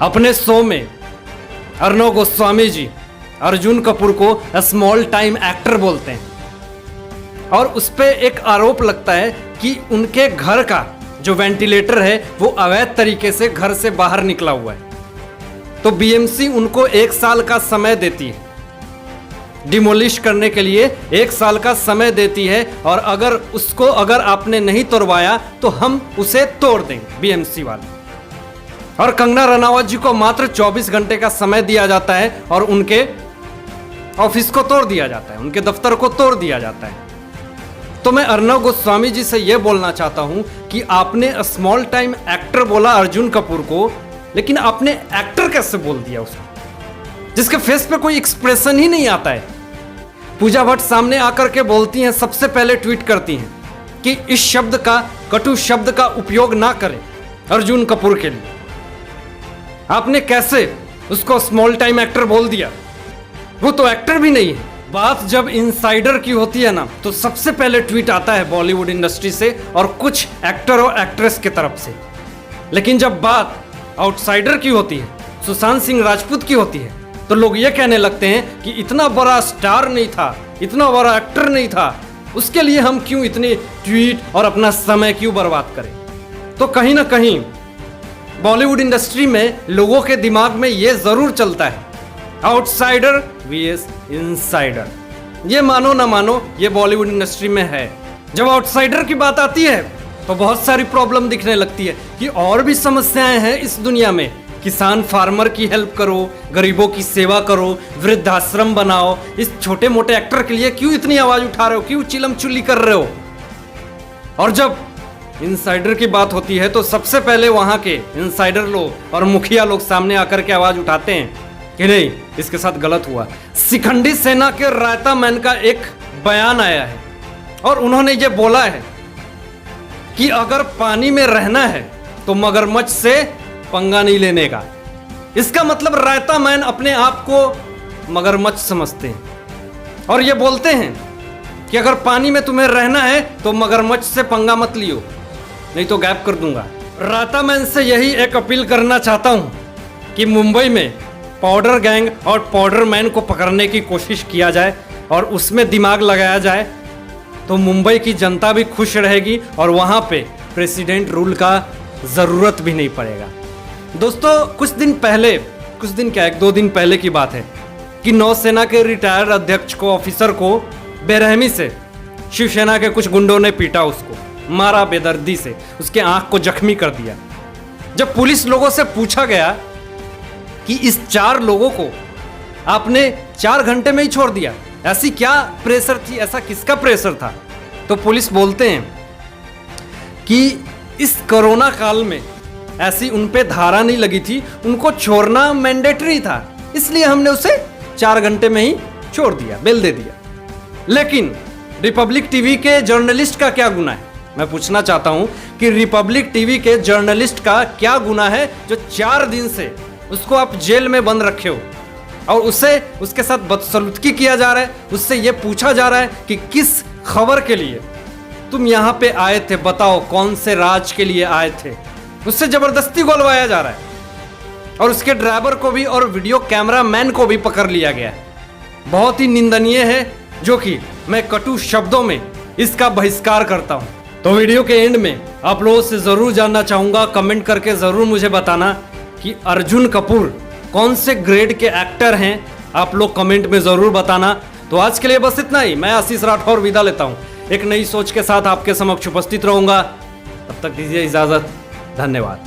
अपने शो में अर्णव गोस्वामी जी अर्जुन कपूर को स्मॉल टाइम एक्टर बोलते हैं और उस पे एक आरोप लगता है कि उनके घर का जो वेंटिलेटर है वो अवैध तरीके से घर से बाहर निकला हुआ है। तो बीएमसी उनको 1 साल का समय देती है, डिमोलिश करने के लिए 1 साल का समय देती है और अगर आपने नहीं तोड़वाया तो हम उसे तोड़ देंगे बीएमसी वाले। और कंगना रनावत जी को मात्र 24 घंटे का समय दिया जाता है और उनके ऑफिस को तोड़ दिया जाता है, उनके दफ्तर को तोड़ दिया जाता है। तो मैं अर्णव गोस्वामी जी से यह बोलना चाहता हूं कि आपने स्मॉल टाइम एक्टर बोला अर्जुन कपूर को, लेकिन आपने एक्टर कैसे बोल दिया उसको, जिसके फेस पे कोई एक्सप्रेशन ही नहीं आता है। पूजा भट्ट सामने आकर के बोलती हैं, सबसे पहले ट्वीट करती हैं कि इस शब्द का, कटु शब्द का उपयोग ना करें अर्जुन कपूर के लिए। आपने कैसे उसको स्मॉल टाइम एक्टर बोल दिया? वो तो एक्टर भी नहीं है। बात जब इनसाइडर की होती है ना, तो सबसे पहले ट्वीट आता है बॉलीवुड इंडस्ट्री से और कुछ एक्टर और एक्ट्रेस की तरफ से। लेकिन जब बात आउटसाइडर की होती है, सुशांत सिंह राजपूत की होती है, तो लोग ये कहने लगते हैं कि इतना बड़ा स्टार नहीं था, इतना बड़ा एक्टर नहीं था, उसके लिए हम क्यों इतने ट्वीट और अपना समय क्यों बर्बाद करें। तो कहीं ना कहीं बॉलीवुड इंडस्ट्री में लोगों के दिमाग में ये जरूर चलता है, आउटसाइडर वीएस इनसाइडर। ये मानो ना मानो, ये बॉलीवुड इंडस्ट्री में है। जब आउटसाइडर की बात आती है तो बहुत सारी प्रॉब्लम दिखने लगती है कि और भी समस्याएं हैं इस दुनिया में। किसान फार्मर की हेल्प करो, गरीबों की सेवा करो, वृद्धाश्रम बनाओ। इस छोटे मोटे एक्टर के लिए क्यों इतनी आवाज उठा रहे हो, क्यों चिलम चुल्ली कर रहे हो? और जब इनसाइडर की बात होती है तो सबसे पहले वहां के इनसाइडर लोग और मुखिया लोग सामने आकर के आवाज उठाते हैं कि नहीं, इसके साथ गलत हुआ। शिखंडी सेना के रायता मैन का एक बयान आया है और उन्होंने ये बोला है कि अगर पानी में रहना है तो मगरमच्छ से पंगा नहीं लेने का। इसका मतलब रायता मैन अपने आप को मगरमच्छ समझते हैं और ये बोलते हैं कि अगर पानी में तुम्हें रहना है तो मगरमच्छ से पंगा मत लियो, नहीं तो गैप कर दूंगा। रायता मैन से यही एक अपील करना चाहता हूं कि मुंबई में पाउडर गैंग और पाउडर मैन को पकड़ने की कोशिश किया जाए और उसमें दिमाग लगाया जाए तो मुंबई की जनता भी खुश रहेगी और वहां पे प्रेसिडेंट रूल का जरूरत भी नहीं पड़ेगा। दोस्तों, कुछ दिन क्या 1-2 दिन पहले की बात है कि नौसेना के रिटायर्ड अध्यक्ष को, ऑफिसर को बेरहमी से शिवसेना के कुछ गुंडों ने पीटा, उसको मारा बेदर्दी से, उसके आंख को जख्मी कर दिया। जब पुलिस लोगों से पूछा गया कि इस 4 लोगों को आपने 4 घंटे में ही छोड़ दिया, ऐसी क्या प्रेशर थी, ऐसा किसका प्रेशर था? तो पुलिस बोलते हैं कि इस कोरोना काल में ऐसी उन पे धारा नहीं लगी थी, उनको छोड़ना मैंडेटरी था, इसलिए हमने उसे 4 घंटे में ही छोड़ दिया, बेल दे दिया। लेकिन रिपब्लिक टीवी के जर्नलिस्ट का क्या गुनाह है? मैं पूछना चाहता हूं कि रिपब्लिक टीवी के जर्नलिस्ट का क्या गुनाह है जो 4 दिन से उसको आप जेल में बंद रखे हो और उसके साथ बदसलूकी किया जा रहा है, उससे यह पूछा जा रहा है कि किस खबर के लिए तुम यहां पे आए थे, बताओ कौन से राज के लिए आए थे। उससे जबरदस्ती गोलवाया जा रहा है और उसके ड्राइवर को भी और वीडियो कैमरा मैन को भी पकड़ लिया गया है। बहुत ही निंदनीय है, जो कि मैं कटु शब्दों में इसका बहिष्कार करता हूं। तो वीडियो के एंड में आप लोगों से जरूर जानना चाहूंगा, कमेंट करके जरूर मुझे बताना कि अर्जुन कपूर कौन से ग्रेड के एक्टर हैं, आप लोग कमेंट में जरूर बताना। तो आज के लिए बस इतना ही। मैं आशीष राठौर विदा लेता हूं, एक नई सोच के साथ आपके समक्ष उपस्थित रहूंगा। तब तक दीजिए इजाजत, धन्यवाद।